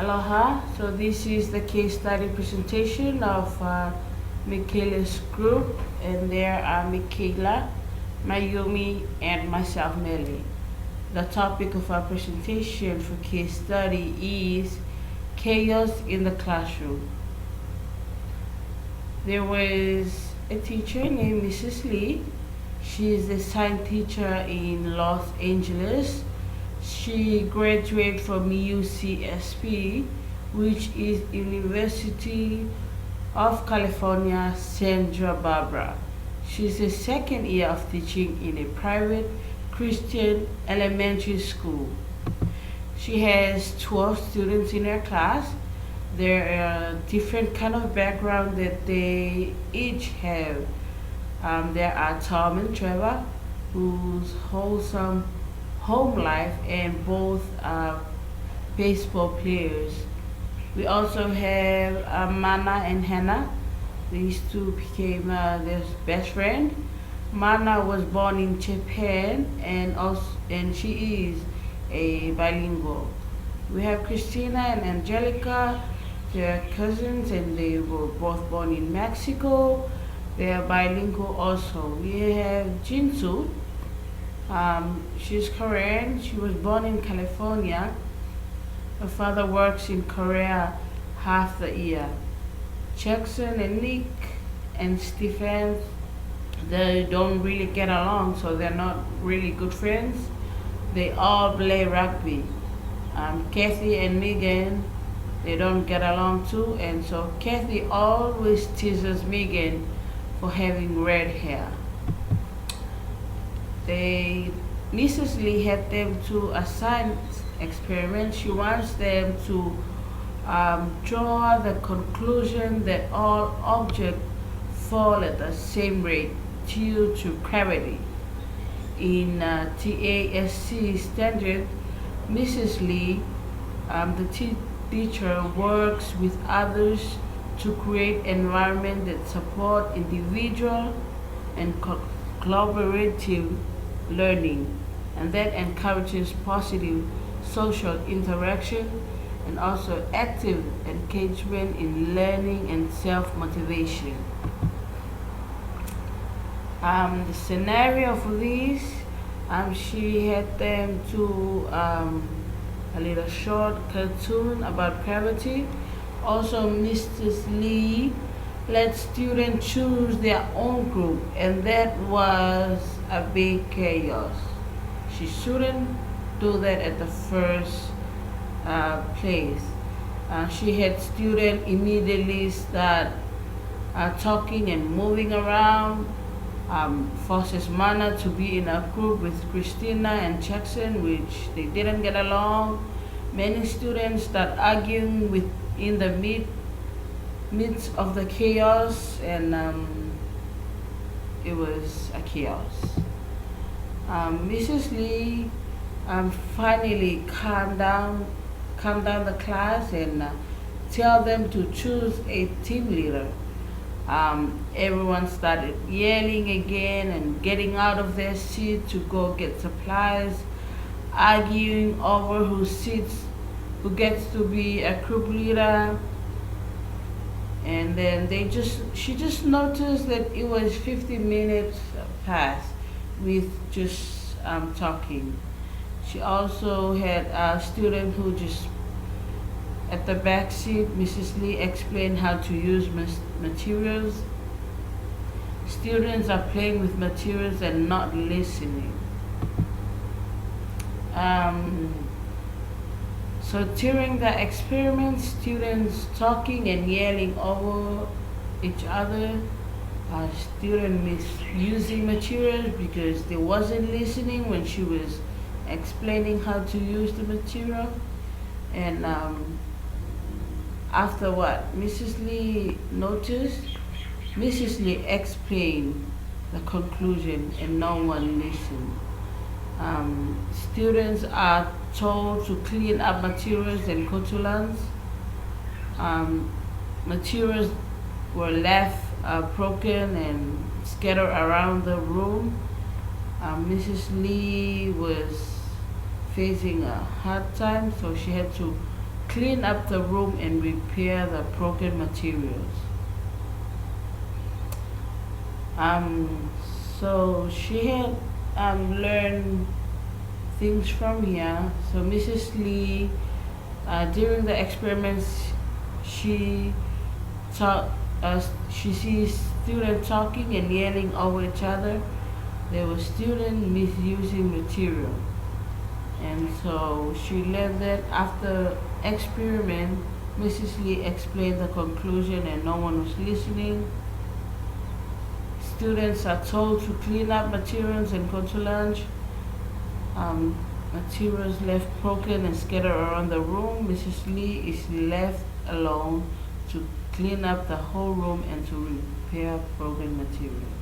Aloha. So this is the case study presentation of Mckayle's group, and there are Mckayle, Mayumi, and myself, Mele. The topic of our presentation for case study is chaos in the classroom. There was a teacher named Mrs. Lee. She is a science teacher in Los Angeles. She graduated from UCSP, which is University of California, Santa Barbara. She's a second year of teaching in a private Christian elementary school. She has 12 students in her class. There are different kind of background that they each have. There are Tom and Trevor, whose wholesome home life, and both are baseball players. We also have Mana and Hannah. These two became their best friend. Mana was born in Japan, and she is a bilingual. We have Christina and Angelica. They are cousins, and they were both born in Mexico. They are bilingual also. We have Jinsu. She's Korean. She was born in California. Her father works in Korea half the year. Jackson and Nick and Stephen, they don't really get along, so they're not really good friends. They all play rugby. Kathy and Megan, they don't get along too, and so Kathy always teases Megan for having red hair. Mrs. Lee had them to a science experiment. She wants them to draw the conclusion that all objects fall at the same rate due to gravity. In TASC standard, Mrs. Lee, the teacher, works with others to create environment that support individual and collaborative learning, and that encourages positive social interaction and also active engagement in learning and self-motivation. The scenario for this, she had them to a little short cartoon about gravity. Also, Mrs. Lee let students choose their own group, and that was a big chaos. She shouldn't do that at the first place. She had students immediately start talking and moving around. Forces Mana to be in a group with Christina and Jackson, which they didn't get along. Many students start arguing in the midst of the chaos, and it was a chaos. Mrs. Lee finally calmed down the class and tell them to choose a team leader. Everyone started yelling again and getting out of their seat to go get supplies, arguing over who gets to be a group leader. And then she just noticed that it was 50 minutes past with just talking. She also had a student who just at the back seat. Mrs. Lee explained how to use materials. Students are playing with materials and not listening. So during the experiment, students talking and yelling over each other. Student misusing materials because they wasn't listening when she was explaining how to use the material. And after what Mrs. Lee noticed, Mrs. Lee explained the conclusion and no one listened. Students are told to clean up materials and cotulans. Materials were left broken and scattered around the room. Mrs. Lee was facing a hard time, so she had to clean up the room and repair the broken materials. Um, so she had learned things from here. So Mrs. Lee, during the experiments, she taught us. She sees students talking and yelling over each other. There were students misusing material, and so she learned that after experiment, Mrs. Lee explained the conclusion, and no one was listening. Students are told to clean up materials and go to lunch. Um, Materials left broken and scattered around the room. Mrs. Lee is left alone to clean up the whole room and to repair broken materials.